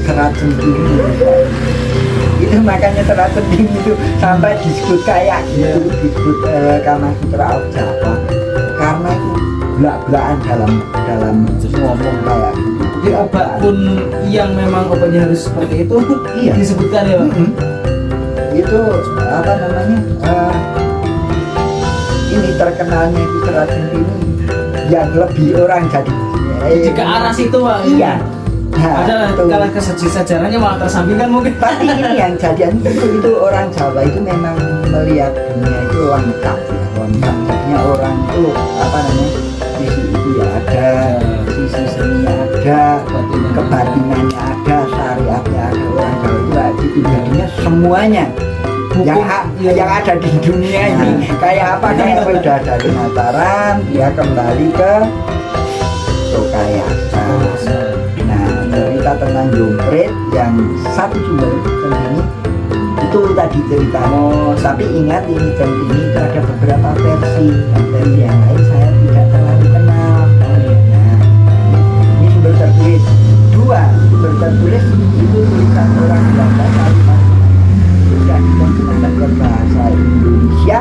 Serat centini itu makanya serat centini itu sampai disebut kayak gitu, disebut Kama Sutra Jawa karena itu belak-belakan dalam ngomong kayak gitu. jadi obat pun yang memang obatnya harus seperti itu Iya. disebutkan ya Pak. Itu apa namanya ini terkenalnya itu serat centini yang lebih orang jadi Jika arah situ Pak. iya. Nah, Ada itu. kalau sejarahnya malah tersampingkan mungkin. Tapi ini yang jadian itu orang Jawa itu memang melihat dunia itu lengkap ya, lengkap. Jadinya orang itu apa namanya sisi itu ya ada, sisi seninya ada, kebatinannya ada, syariatnya ada. Orang Jawa itu ada gitu. Jadinya semuanya yang ada di dunia ini kayak apa kayak udah dari Mataram dia kembali ke Sokayasa. Nah cerita tentang Jompret yang satu sumber centini itu tadi cerita. Tapi ingat ini centini itu ada beberapa versi dan versi yang lain saya tidak terlalu kenal. Nah ini sumber tertulis dua sumber tertulis itu tulisan orang Belanda Kalimantan sudah diterjemahkan ke bahasa Indonesia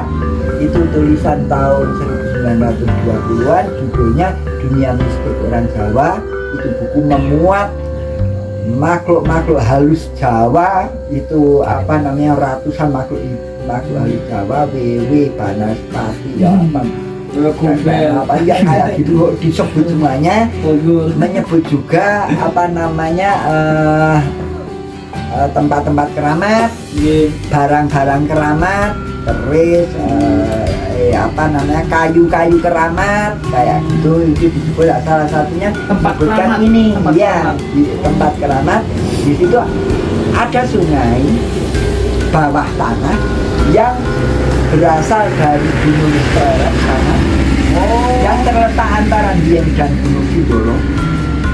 itu tulisan tahun 1920-an judulnya Dunia Mistik Orang Jawa. Itu buku memuat makhluk-makhluk halus Jawa itu apa namanya ratusan makhluk halus Jawa Banaspati apa ya kayak gitu disebut semuanya menyebut juga apa namanya tempat-tempat keramat, Nggih. barang-barang keramat, keris, kayu-kayu keramat kayak gitu. Itu disebut salah satunya Tempat disebutkan keramat, ini tempat ya keramat. di tempat keramat. Di situ ada sungai bawah tanah yang berasal dari Gunung Pleret sana, yang terletak antara Dieng dan Gunung Sindoro,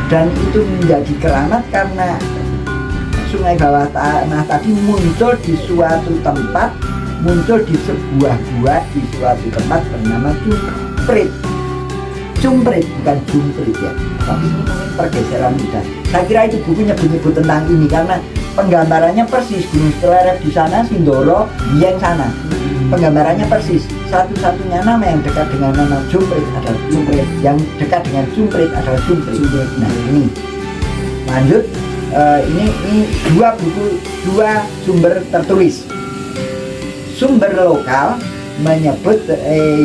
dan itu menjadi keramat karena sungai bawah tanah tadi muncul di suatu tempat, muncul di sebuah gua di suatu tempat bernama Cumprit. Cumprit bukan Jumprit ya, tapi ini mungkin pergeseran kita. Saya kira itu buku nyebut-nyebut tentang ini karena penggambarannya persis Gunung Pleret di sana, Sindoro, Dieng sana. Penggambarannya persis. Satu-satunya nama yang dekat dengan nama Jumprit adalah Jumprit. Yang dekat dengan Jumprit adalah Jumprit. Nah ini lanjut. Ini dua buku, dua sumber tertulis. Sumber lokal menyebut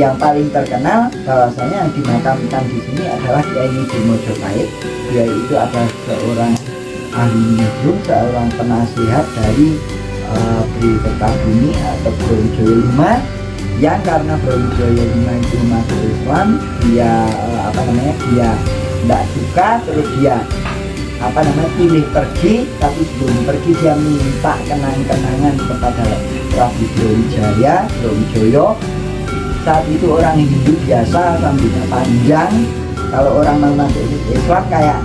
yang paling terkenal bahwasanya yang dimakamkan di sini adalah Kiai Nujum Mojopahit. Dia itu adalah seorang ahli nujum, seorang penasihat dari Bri Kertabumi atau Brawijaya V, yang karena Brawijaya V itu masuk Islam, dia dia tidak suka, terus dia pilih pergi, tapi sebelum pergi dia minta kenang-kenangan kepada Prabu Brawijaya. Saat itu orang Hindu biasa rambutnya panjang. Kalau orang mau masuk Islam kayak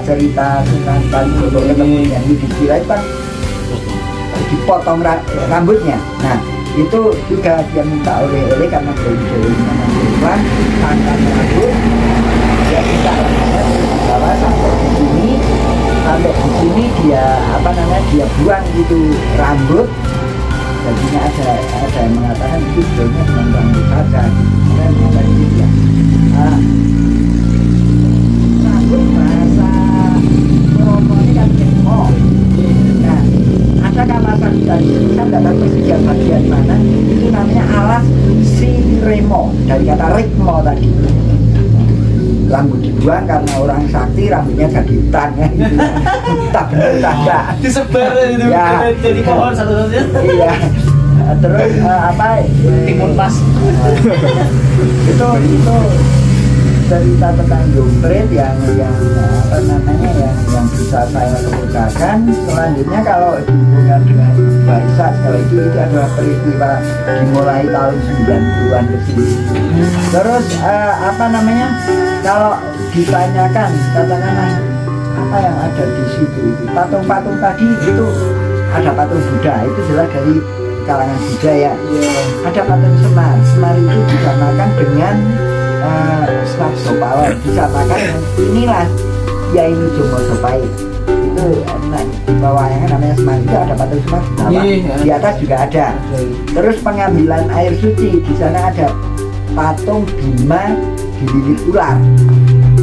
cerita tentang kali untuk ketemu yang Yudhistira itu kan dipotong rambutnya. Nah itu juga dia minta oleh karena Brawijaya masuk Islam, tangan rambut dia minta bahwa sampai di sini dia dia buang itu rambut. Jadinya ada yang mengatakan itu sebetulnya dengan rambut saja. Ada yang mengatakan itu ya. Rambut bahasa Romo ini kan kemo. Nah, ada kata sakti tadi, saya tidak tahu persisnya bagian mana. Itu namanya alas si remo, dari kata rikmo tadi. Rambut dibuang karena orang sakti, rambutnya jadi hutan ya. Tak benar tak. Disebar itu Ya. jadi pohon satu-satunya. Iya. Terus Timun pas. itu cerita tentang Jumprit yang bisa saya kemukakan. Selanjutnya kalau dihubungkan dengan Waisak, kalau itu adalah peristiwa dimulai tahun 90-an ke sini. Terus kalau ditanyakan katakanlah apa yang ada di situ, itu patung-patung tadi itu ada patung Buddha, itu jelas dari kalangan Buddha ya. Ada patung Semar itu disamakan dengan Sopawon, disamakan inilah Kiai Nujum Mojopahit. Itu di bawahnya namanya Semar, itu ada patung Semar di bawah, di atas juga ada. Terus pengambilan air suci, di sana ada patung Bima dililit ular.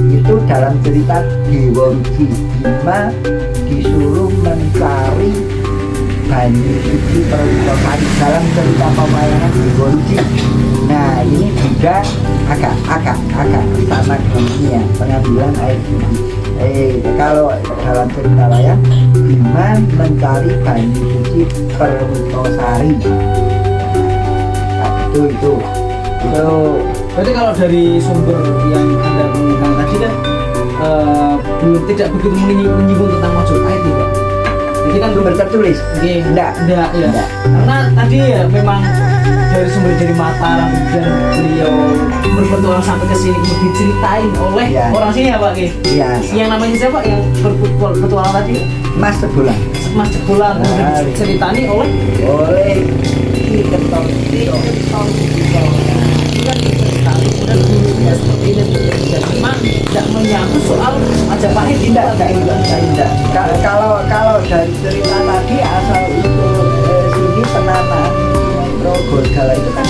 Itu dalam cerita Dewa Ruci. Bima disuruh mencari banyu suci Perwitosari dalam cerita pewayangan Dewa Ruci. Nah ini juga agak sama dengan ini ya, pengambilan air suci. Kalau dalam cerita wayang, Bima mencari banyu suci Perwitosari. Nah, itu. Berarti kalau dari sumber yang Anda temukan tadi kan belum tidak begitu menyinggung tentang Mojopahit ya, Pak. Jadi kan Sumber tertulis? Enggak ya. Enggak. Karena tadi ya memang dari Mataram dan beliau berpetualang sampai ke sini untuk diceritain oleh orang sini ya Pak. Iya. Yang namanya siapa yang berpetualang tadi? Mas Tebulan. Mas Cebulan. Ceritani oleh Ki Ketong. Dan gurunya seperti ini dan memang tidak menyangkut soal Majapahit Tidak. Kalau dari cerita tadi asal usul sini penamaan Trogorgala itu kan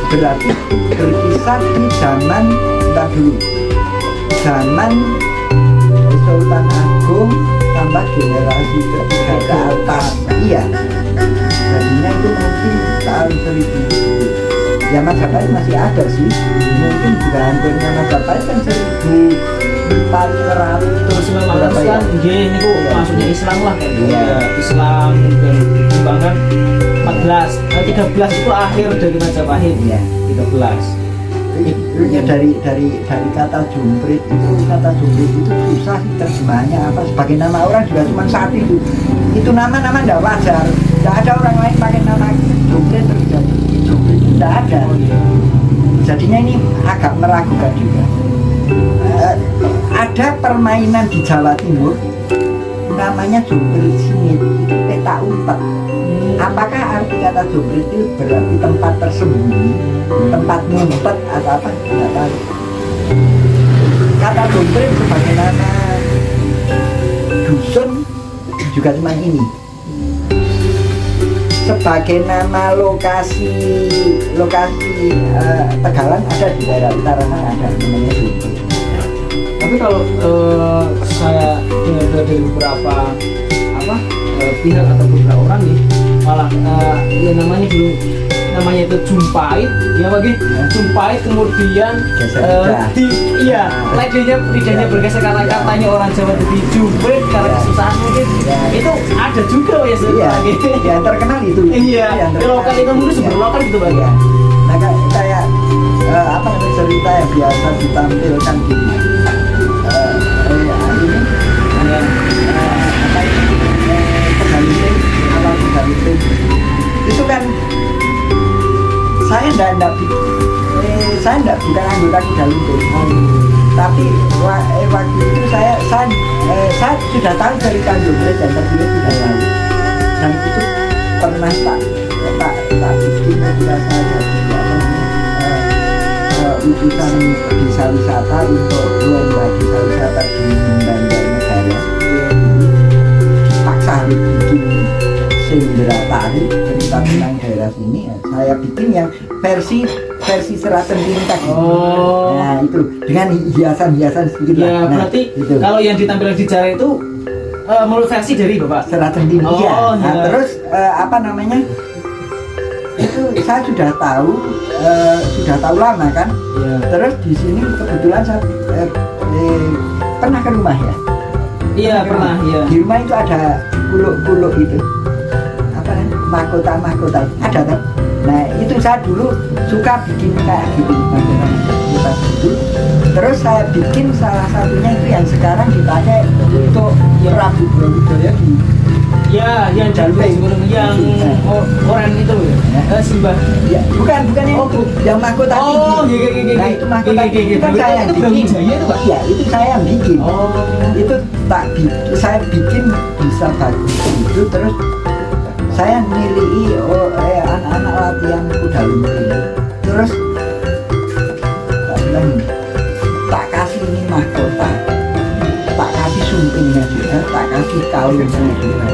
berarti berkisar di zaman Sultan Agung tambah generasi ketiga ke atas. Iya. Jadinya itu mungkin tahun 1000 Ya Majapahit masih ada sih. Mungkin juga hampirnya Majapahit kan 1400 Memang berapa ya? kan ini kok maksudnya Islam lah kayak gitu. Iya. Ya, Islam dan dikembangkan 13 itu akhir dari Majapahit. Iya. 13. Itu dari kata jumprit itu susah sih terjemahannya apa, sebagai nama orang juga cuma satu itu. Itu nama-nama nggak wajar, nggak ada orang lain pakai nama jumprit terus jadi jumprit, nggak ada. Jadinya ini agak meragukan juga. Ada permainan di Jawa Timur namanya jumprit singit, itu peta umpet. Apakah arti kata jumprit itu berarti tempat tersembunyi, tempat ngumpet atau apa? Tidak tahu. Kata jumprit sebagai nama dusun juga cuma ini. Sebagai nama lokasi Tegalan ada di daerah utara sana ada namanya jumprit. Tapi kalau saya dengar dari beberapa pihak atau beberapa orang nih, malah ya namanya itu jumpait, ya bagi jumpait kemudian lidahnya bergeser karena katanya orang Jawa jadi jumprit karena kesusahan mungkin. Itu ada juga ya sebenarnya. Yang terkenal itu. Iya. Di lokal itu mungkin super lokal gitu bang. Ya. Nah kayak cerita yang biasa ditampilkan di Pegaluting itu kan saya bukan anggota Pegaluting, tapi waktu itu saya sudah tahu cerita jumprit dan tertulis sudah tahu, dan itu pernah tak bikin saya utusan desa wisata untuk lomba desa wisata di Banjarnegara. Paksa harus bikin Sindratari cerita tentang daerah sini. Saya bikin yang versi Seraten Lintas. Oh. Nah itu dengan hiasan sedikit. Ya berarti itu. Kalau yang ditampilkan di Jara itu menurut versi dari Bapak Seraten Lintas. Oh, ya. Nah, ya. terus itu saya sudah tahu lama kan. Ya. Terus di sini kebetulan saya pernah ke rumah ya. Iya pernah ya. Di rumah itu ada kuluk-kuluk itu, mahkota ada kan. Nah itu saya dulu suka bikin kayak gitu, mahkota gitu. Terus saya bikin salah satunya itu yang sekarang dipakai untuk Prabu Brawijaya di yang Jalpeng, yang oren itu ya, Simbah. Ya, bukan yang itu, yang mahkota tinggi. Nah itu mahkota tinggi kan saya yang bikin. Iya, itu saya yang bikin. Itu saya bikin bisa bagus itu, terus saya milih anak-anak latihan kuda lumping. Terus tak bilang, tak kasih ini mahkota, tak kasih sumpingnya juga, tak kasih kalungnya juga,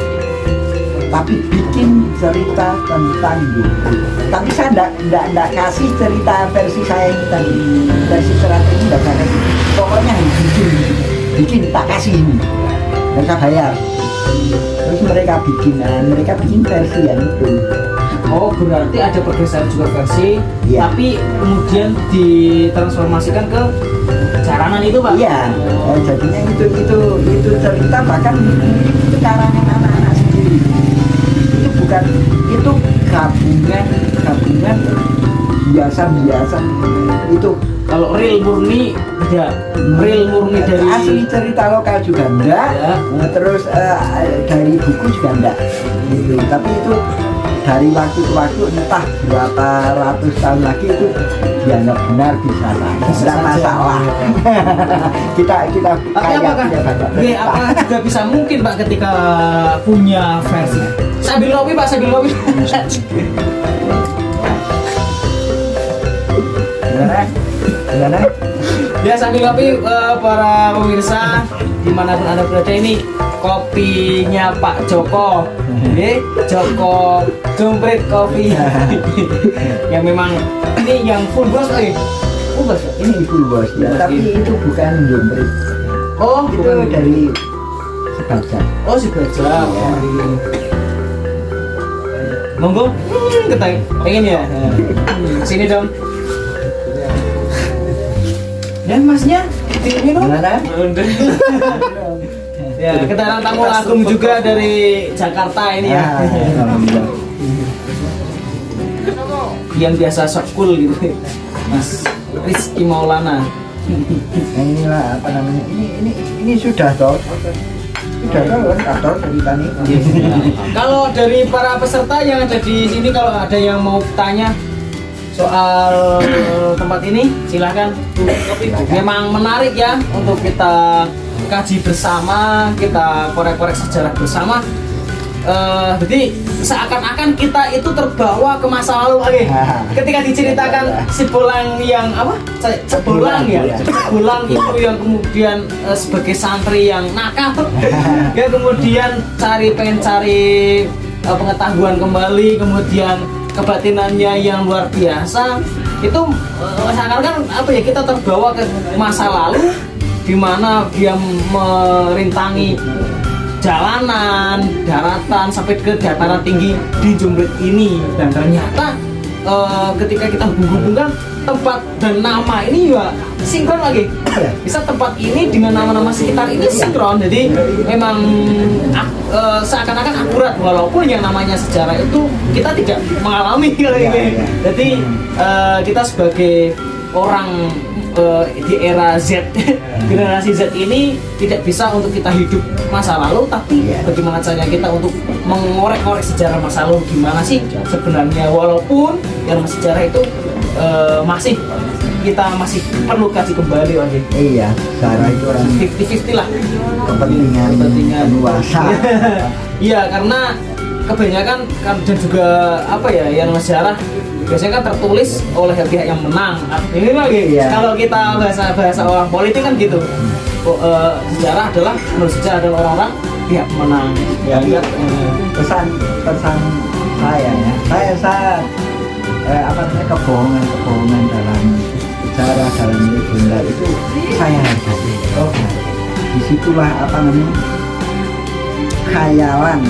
tapi bikin cerita tentang jumprit. Tapi saya enggak kasih cerita versi saya ini tadi, versi Seraten ini enggak saya kasih. Pokoknya harus bikin tak kasih ini, mereka bayar. Terus mereka bikin versi yang itu. Oh berarti ada pergeseran juga versi, Iya. tapi kemudian ditransformasikan ke jaranan itu Pak? Iya, jadinya itu cerita bahkan mirip itu karangan anak-anak sendiri. Itu gabungan biasa itu. Kalau real murni tidak, real murni dari asli cerita lokal juga enggak, ya. Terus dari buku juga enggak gitu. Tapi itu dari waktu ke waktu entah berapa ratus tahun lagi itu dianggap benar bisa tidak masalah. kita Tapi apakah juga bisa mungkin Pak ketika punya versi sambil ngopi Pak, sambil ngopi. Gimana? Ya sambil ngopi para pemirsa dimanapun Anda berada, ini kopinya Pak Joko, Joko Jumprit Kopi. Yang memang ini yang full bos ini full bos ya, tapi itu bukan jumprit. Oh Itu bukan. dari Sebajak. Oh si Bajak. Monggo, pengen ya? Sini dong. Dan masnya diminum. Gimana? Ya, kedatangan tamu agung juga dari Jakarta ini ya. Alhamdulillah. Yang biasa sekul gitu, Mas Rizky Maulana. Nah, inilah apa namanya? Ini sudah toh. Sudah toh kan aktor cerita nih. Kalau dari para peserta yang ada di sini, kalau ada yang mau tanya soal tempat ini, silakan. Memang menarik ya untuk kita kaji bersama, kita korek-korek sejarah bersama. Jadi seakan-akan kita itu terbawa ke masa lalu lagi. Ketika diceritakan si Bolang yang apa? Bolang ya. Bolang itu yang kemudian sebagai santri yang nakal, ya kemudian pengen cari pengetahuan kembali, kemudian kebatinannya yang luar biasa. Itu seakan-akan apa ya, kita terbawa ke masa lalu di mana dia merintangi jalanan, daratan sampai ke dataran tinggi di Jombret ini. Dan ternyata ketika kita hubung-hubungkan tempat dan nama ini juga sinkron lagi. Bisa tempat ini dengan nama-nama sekitar ini sinkron. Jadi memang seakan-akan akurat, walaupun yang namanya sejarah itu kita tidak mengalami kali ini. Jadi kita sebagai orang di era Z, generasi Z ini tidak bisa untuk kita hidup masa lalu, tapi bagaimana caranya kita untuk mengorek-ngorek sejarah masa lalu, gimana sih sebenarnya, walaupun yang sejarah itu kita masih perlu kasih kembali lagi. Iya, sejarah itu orang 50-50 lah. kepentingan penguasa. Iya, karena kebanyakan dan juga apa ya, yang sejarah biasanya kan tertulis oleh pihak yang menang. Ini lagi kalau kita bahasa orang politik kan gitu. Sejarah adalah, menurut sejarah adalah orang-orang pihak menang. Ya, pesan saya ya. Saya apa namanya, kebohongan dalam sejarah, dalam legenda itu saya hargai. Disitulah apa namanya, khayalan,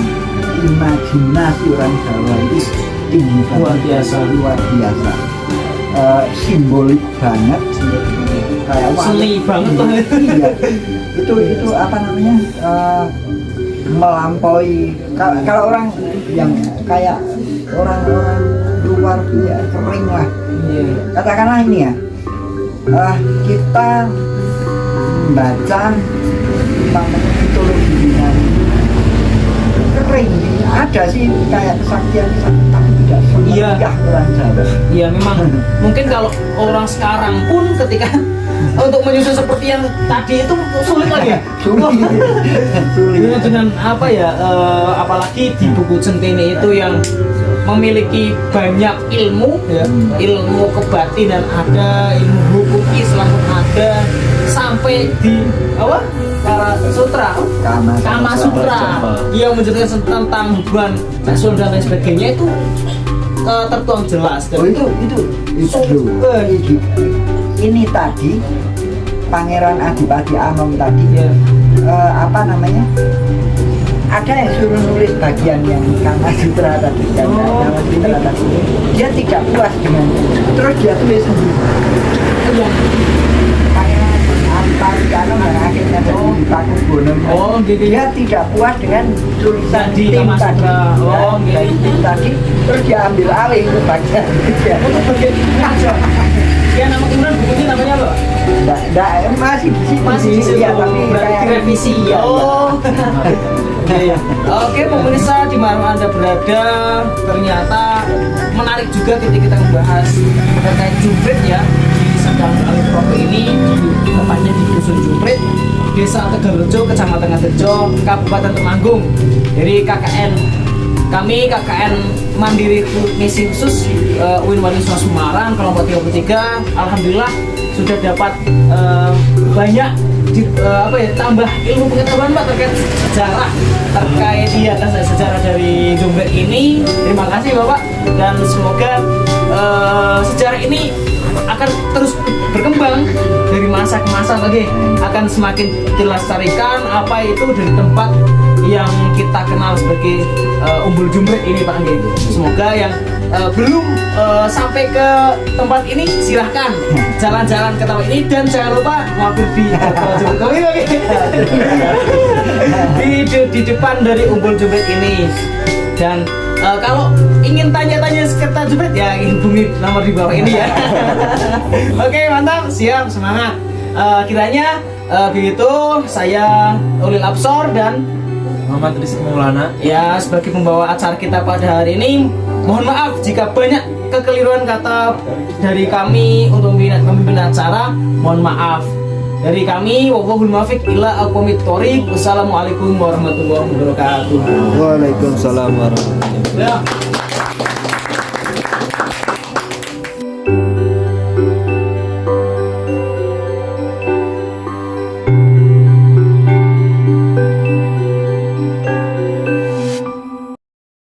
imajinasi orang Jawa itu tinggi, Luar biasa. Simbolik banget, kayak Seni banget tuh. Iya, itu apa namanya, melampaui. Kalau orang yang kayak orang-orang luar ya kering lah. Katakanlah ini ya, kita membaca tentang mitologi Yunani, kering. Ada sih kayak kesaktian tapi tidak semeriah orang Jawa. Iya, memang mungkin kalau orang sekarang pun ketika untuk menyusun seperti yang tadi itu sulit lagi. Sulit. Dengan apa ya, apalagi di buku Centini itu yang memiliki banyak ilmu ya, ilmu kebatinan ada, ilmu hukum Islam ada, sampai di apa, Kama Sutra yang menjelaskan tentang hubungan seksual dan lain sebagainya, itu tertuang jelas. Itu ini tadi Pangeran Adipati Anom tadi apa namanya, ada yang suruh nulis bagian yang Kama Sutra tadi, Kama Sutra tadi, dia tidak puas dengan, terus dia tulis sendiri. Pangeran Adipati Anom yang akhirnya jadi di Pakubono, gitu. Dia tidak puas dengan tulisan di tim Kama tadi, Sutra. dari tim tadi, terus dia ambil alih ke bagian Untuk bagian aja. Ya, nama kemudian bukunya namanya apa? Masih di sini ya, tapi kayak revisi ya. Oke, pemirsa, di mana Anda berada, ternyata menarik juga ketika kita membahas terkait Jombret ya, di Sedang Kaliprogo ini, tepatnya di Dusun Jombret, Desa Tegalrejo, Kecamatan Ngarejo, Kabupaten Temanggung. Dari KKN kami, KKN Mandiri Misi Khusus UIN Wariswa Semarang kelompok 33, alhamdulillah sudah dapat banyak tambah ilmu pengetahuan Pak terkait sejarah, sejarah dari Jombret ini. Terima kasih Bapak, dan semoga sejarah ini akan terus berkembang dari masa ke masa Hasan. Oke, akan semakin dilestarikan apa itu dari tempat yang kita kenal sebagai Umbul Jumprit ini Pak Anggi. Semoga yang belum sampai ke tempat ini silahkan jalan-jalan ke tempat ini dan jangan lupa mampir di di depan dari Umbul Jumprit ini. Dan kalau ingin tanya-tanya sekitar Jumprit ya hubungi nomor di bawah ini ya. Oke, mantap, siap, semangat. Kiranya begitu saya Ulil Absor dan Muhammad Rizky Maulana. ya sebagai pembawa acara kita pada hari ini, mohon maaf jika banyak kekeliruan kata dari kami untuk memimpin acara. Mohon maaf dari kami. Wallahul muwaffiq ila aqwamit thoriq. Wassalamualaikum warahmatullahi wabarakatuh. Waalaikumsalam warahmatullahi wabarakatuh. Ya.